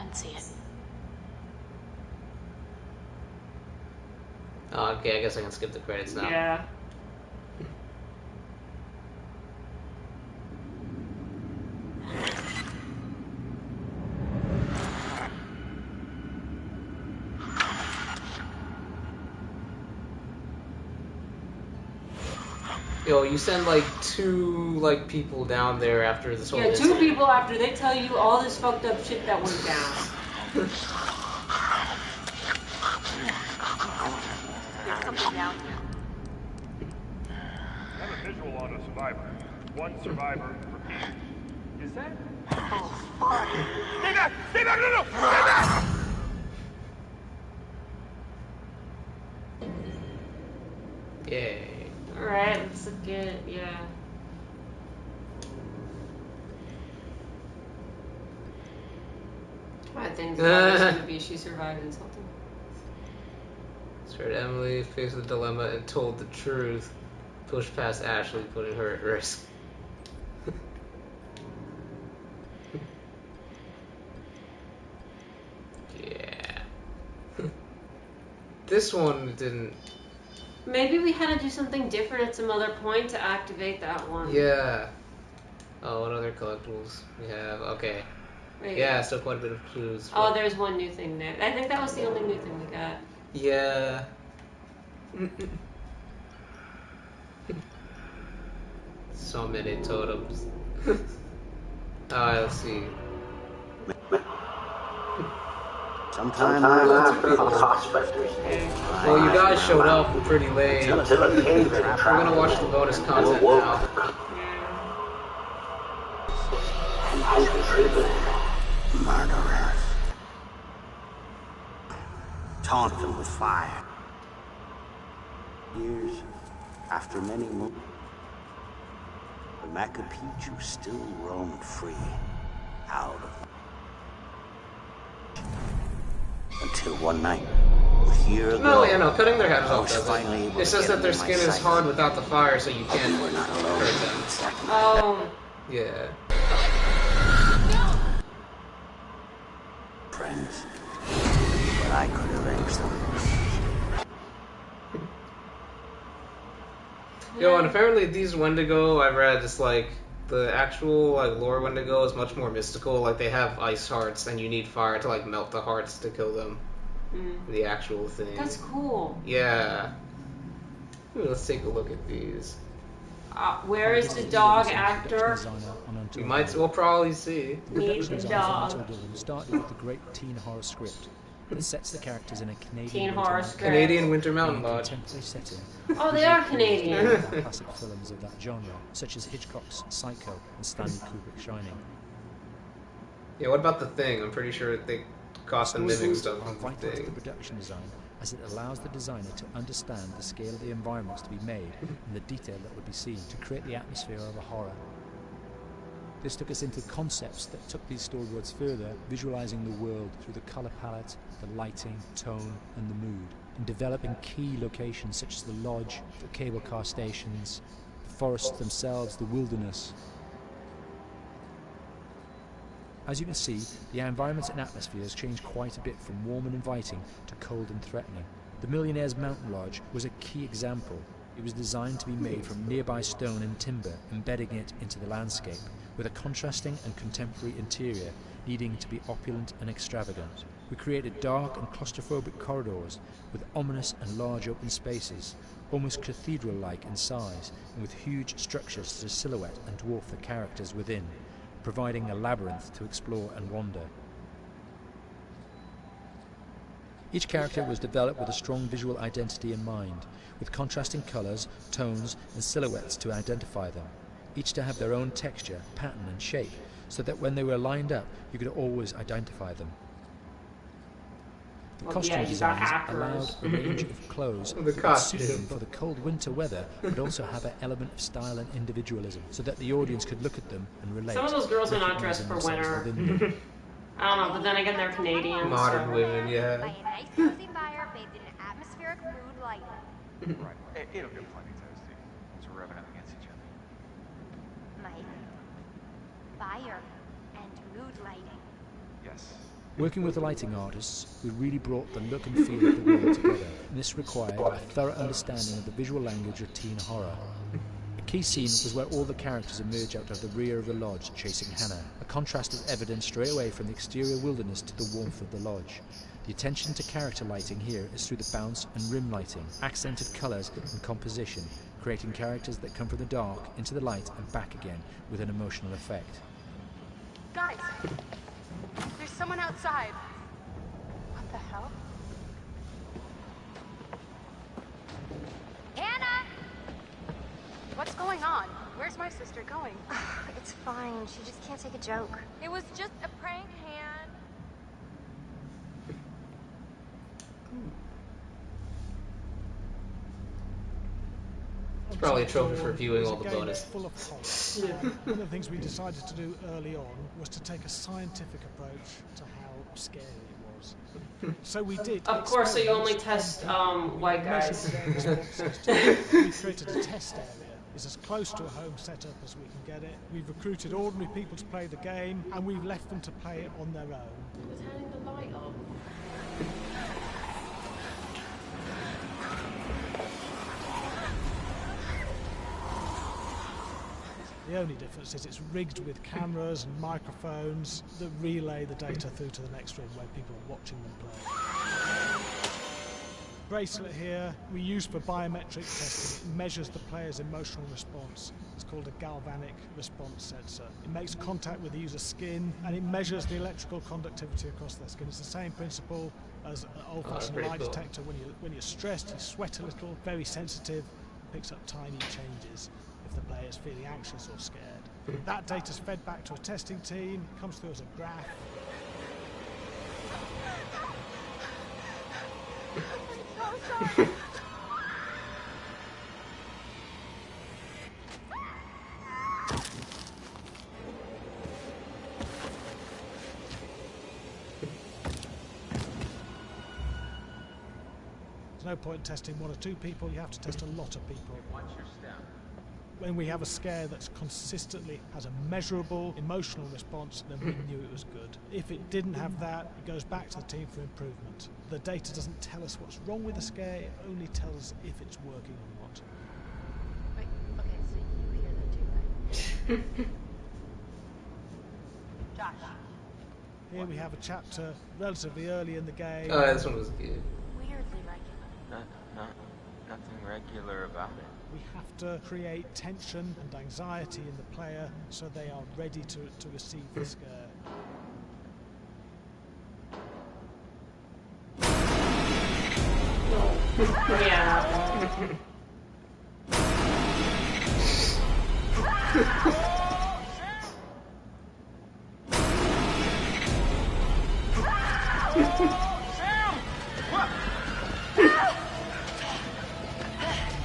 and see it. Oh, okay, I guess I can skip the credits now. Yeah. Yo, you send like two like people down there after this whole Yeah, two incident. people after they tell you all this fucked up shit that went down. There's something down here. I have a visual on a survivor. One survivor, repeat. Is that? Oh, fuck. Stay back! Stay back! No, no! Stay back! Yay. Alright, let's look at, yeah. I think it's gonna be she survived insulting. Scared Emily faced the dilemma and told the truth. Pushed past Ashley, putting her at risk. Yeah. This one didn't. Maybe we had to do something different at some other point to activate that one. Yeah. Oh, what other collectibles we have? Okay. Wait. Yeah, still quite a bit of clues. Oh, there's one new thing there. I think that was the only new thing we got. Yeah. So many totems. Let's see. Sometime after the prospectors. Well, you guys showed up pretty late. Until a cave in We're gonna watch the bonus content now. Murderers. Taunt them with fire. Years after many moons, the Machu Picchu still roamed free out of. Until one night, a year ago. No, yeah, no, cutting their heads I off was doesn't. finally able It to says get that their into my skin is sight. hard without the fire, so you can't We're not alone. hurt them. Oh. Yeah. Friends, but I could avenge them. Yo, and apparently these Wendigo, I've read, it's like, the actual, like, lore Wendigo is much more mystical. Like, they have ice hearts, and you need fire to, like, melt the hearts to kill them. The actual thing. That's cool. Yeah. Ooh, let's take a look at these. Where is the dog actor? We'll probably see. Meet the dog. Started with the great teen horror script that sets the characters in a Teen horror script. Canadian Winter Mountain Lodge. contemporary setting. Oh, they are Canadian. Classic films of that genre, such as Hitchcock's Psycho and Stanley Kubrick's Shining. Yeah, what about The Thing? I'm pretty sure they cost them living stuff are on The vital to the Thing. production design, as it allows the designer to understand the scale of the environments to be made and the detail that would be seen to create the atmosphere of a horror. This took us into concepts that took these storyboards further, visualizing the world through the color palette, the lighting, tone, and the mood, and developing key locations such as the lodge, the cable car stations, the forests themselves, the wilderness. As you can see, the environments and atmospheres change quite a bit from warm and inviting to cold and threatening. The Millionaire's Mountain Lodge was a key example. It was designed to be made from nearby stone and timber, embedding it into the landscape, with a contrasting and contemporary interior needing to be opulent and extravagant. We created dark and claustrophobic corridors with ominous and large open spaces, almost cathedral-like in size, and with huge structures to silhouette and dwarf the characters within, providing a labyrinth to explore and wander. Each character was developed with a strong visual identity in mind, with contrasting colours, tones and silhouettes to identify them, each to have their own texture, pattern and shape, so that when they were lined up you could always identify them. The costume designers allowed a range of clothes that suit them for the cold winter weather, but also have an element of style and individualism, so that the audience could look at them and relate. Some of those girls are not dressed for winter. I don't know, but then again, they're Canadian. Modern women, yeah. By a nice cozy fire bathed in atmospheric mood lighting. Right. It'll get plenty toasty. So we're rubbing up against each other. Nice. Fire and mood lighting. Yes. Working with the lighting artists, we really brought the look and feel of the world together, and this required a thorough understanding of the visual language of teen horror. A key scene was where all the characters emerge out of the rear of the lodge chasing Hannah. A contrast is evident straight away from the exterior wilderness to the warmth of the lodge. The attention to character lighting here is through the bounce and rim lighting, accented colours and composition, creating characters that come from the dark into the light and back again with an emotional effect. Guys, there's someone outside. What the hell? Hannah! What's going on? Where's my sister going? It's fine. She just can't take a joke. It was just a prank, Han. It's probably a trophy for viewing all the It's a game bonus. full of horror. One of the things we decided to do early on was to take a scientific approach to how scary it was. So we did. Of course, so you only experiments test on white measured guys. their responses to it. We created a test area. It's as close to a home setup as we can get it. We've recruited ordinary people to play the game, and we've left them to play it on their own. Who's turning the light off? The only difference is it's rigged with cameras and microphones that relay the data through to the next room where people are watching them play. Bracelet here we use for biometric testing. It measures the player's emotional response. It's called a galvanic response sensor. It makes contact with the user's skin and it measures the electrical conductivity across their skin. It's the same principle as an old-fashioned pretty lie cool. detector. When you're stressed, you sweat a little, very sensitive, picks up tiny changes if the player is feeling anxious or scared. That data's fed back to a testing team, comes through as a graph. There's no point in testing one or two people, you have to test a lot of people. What's your step? When we have a scare that's consistently has a measurable emotional response, then we knew it was good. If it didn't have that, it goes back to the team for improvement. The data doesn't tell us what's wrong with the scare, it only tells us if it's working or not. Wait, okay, so you hear that too, right? Josh. Here we have a chapter relatively early in the game. Oh, this one was good. Weirdly regular. Nothing regular about it. We have to create tension and anxiety in the player so they are ready to receive the scare. Yeah.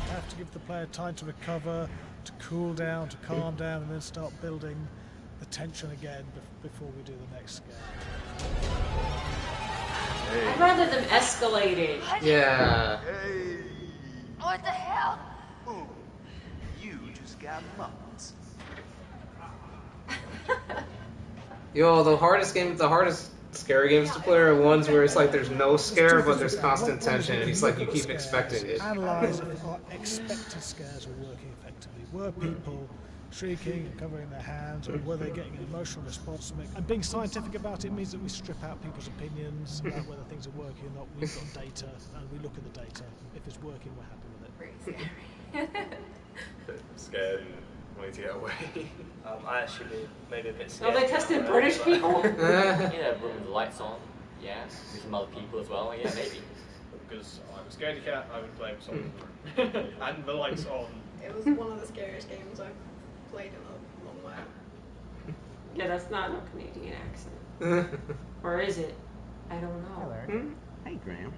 Have to give the player time to recover, to cool down, to calm down, and then start building the tension again before we do the next scare. I'd rather them escalated. Yeah. Hey! What the hell? Ooh, you just got mugged. Yo, the hardest scary games to play are ones where it's like there's no scare, but there's constant tension, and it's like you keep expecting it. Analyze if our expected scares were working effectively. Were people shrieking and covering their hands, or were they getting an emotional response from it? And being scientific about it means that we strip out people's opinions about whether things are working or not. We've got data, and we look at the data. If it's working, we're happy with it. Scared and wanting to get away. I actually maybe a bit Oh, scared. they tested British people? Yeah, room with the lights on. Yeah, with some other people as well. Yeah, maybe. Because I'm a scaredy cat, I would play with someone in the room. And the lights on. It was one of the scariest games I've played in a long while. Yeah, that's not no Canadian accent. Or is it? I don't know. Hi, Larry. Hey, Graham.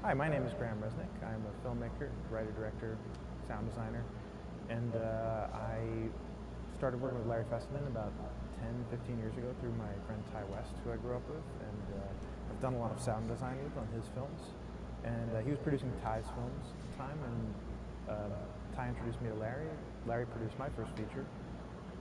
Hi, my name is Graham Resnick. I'm a filmmaker, writer, director, sound designer, and I started working with Larry Fessenden about 10, 15 years ago through my friend Ty West, who I grew up with, and I've done a lot of sound design with on his films. And he was producing Ty's films at the time, and Ty introduced me to Larry. Larry produced my first feature,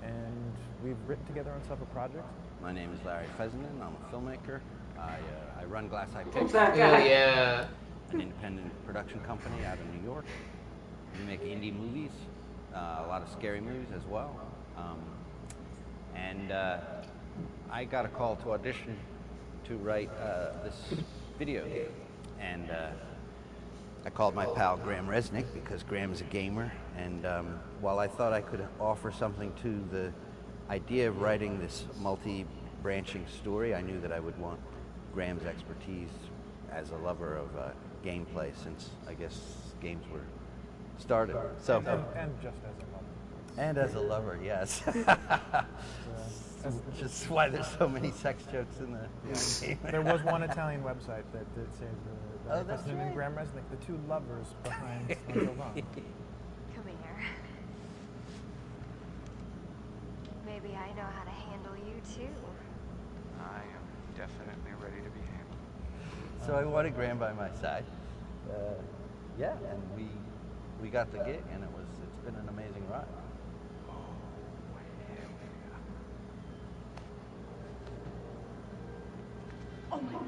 and we've written together on several projects. My name is Larry Fessenden. I'm a filmmaker. I run Glass Eye What's Pictures. that guy? Yeah. An independent production company out of New York. We make indie movies, a lot of scary movies as well. And I got a call to audition to write this video game. And I called my pal Graham Resnick because Graham is a gamer. And while I thought I could offer something to the idea of writing this multi-branching story, I knew that I would want Graham's expertise as a lover of gameplay, since I guess games were started. So And just as a lover. And as a lover, yes. Just why there's so many sex jokes in the game. There was one Italian website that did say Oh, that's Fessenden and right. Graham Resnick, the two lovers behind Until Dawn. Come here. Maybe I know how to handle you too. I am definitely ready to be handled. So I wanted Graham by my side. Yeah, and we got the gig, and it's been an amazing ride. Oh my god.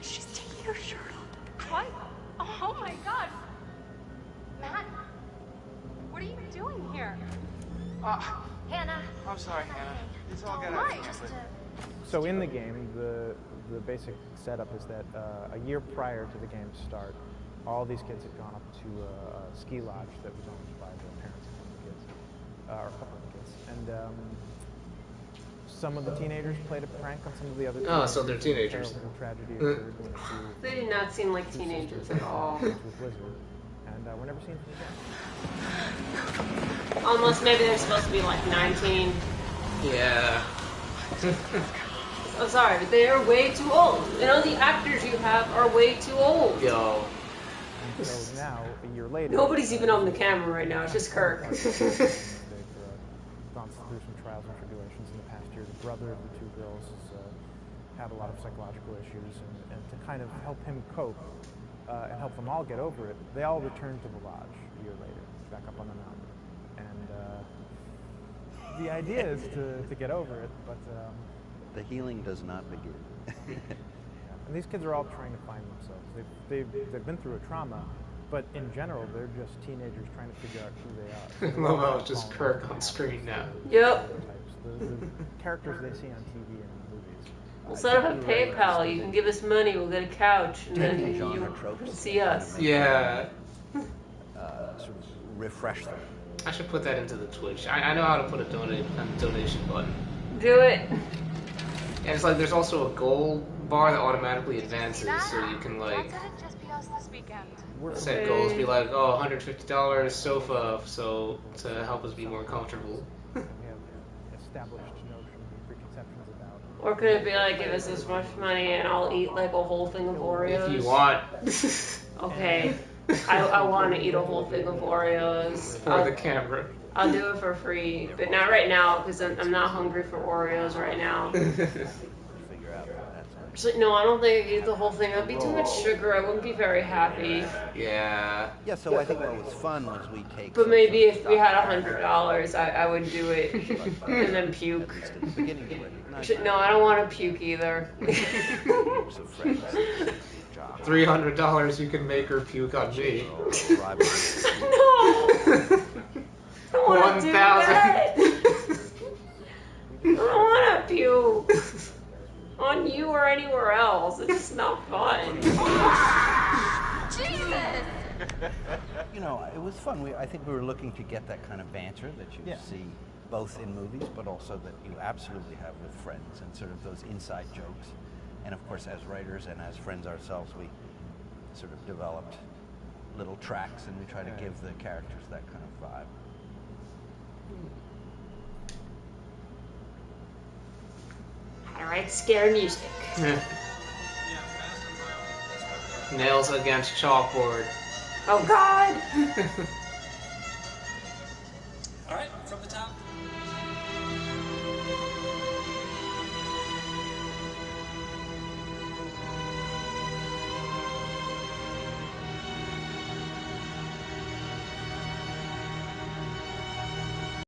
She's taking her shirt off. What? Oh my god. Matt, what are you doing here? Hannah. I'm sorry, Hannah. It's all got Why? out Just of hand, So in the game, the basic setup is that a year prior to the game's start, all these kids had gone up to a ski lodge that was owned by the parents of one of the kids, or a couple of the kids. And some of the teenagers played a prank on some of the other Oh, teenagers. so they're teenagers. A terrible tragedy occurred when two They did not seem like teenagers at all. with Blizzard, and we're never seen from again. Almost maybe they're supposed to be like 19. Yeah. I'm sorry, but they are way too old. You know, the actors you have are way too old. Yo. And so now, a year later, Nobody's even on the camera right now. It's just Kirk. They've gone through some trials and tribulations in the past year. The brother of the two girls has had a lot of psychological issues, and to kind of help him cope and help them all get over it, they all returned to the lodge a year later, back up on the mountain. And the idea is to get over it, but The healing does not begin. and these kids are all trying to find themselves. They've been through a trauma, but in general, they're just teenagers trying to figure out who they are. Love how it's just Kirk on screen now. Yep. The characters they see on TV and in movies. We'll set up a PayPal. You can give us money. We'll get a couch, and then Genre you tropes. see us. Yeah. Sort of refresh them. I should put that into the Twitch. I know how to put a donation button. Do it. And it's like there's also a goal bar that automatically advances, so you can like Why couldn't it just be us this weekend? set goals, be like, oh, $150 sofa, so to help us be more comfortable. We have established notions and preconceptions about. Or could it be like, give us this much money and I'll eat like a whole thing of Oreos? If you want. Okay. I want to eat a whole thing of Oreos. For the camera. I'll do it for free, but not right now because I'm not hungry for Oreos right now. Figure out that's So, no, I don't think I could eat the whole thing. That'd be too much sugar. I wouldn't be very happy. Yeah. Yeah, so I think what was fun was we take. But maybe if we had $100, I would do it and then puke. At the beginning, you recognize No, I don't want to puke either. groups of friends. Job. $300 you can make her puke on me. No! I don't want to do that. I don't want to puke on you or anywhere else. It's just not fun. Jesus! You know, it was fun. I think we were looking to get that kind of banter that you see both in movies, but also that you absolutely have with friends, and sort of those inside jokes. And of course, as writers and as friends ourselves, we sort of developed little tracks, and we try to give the characters that kind of vibe. All right, scare music. Nails against chalkboard. Oh God!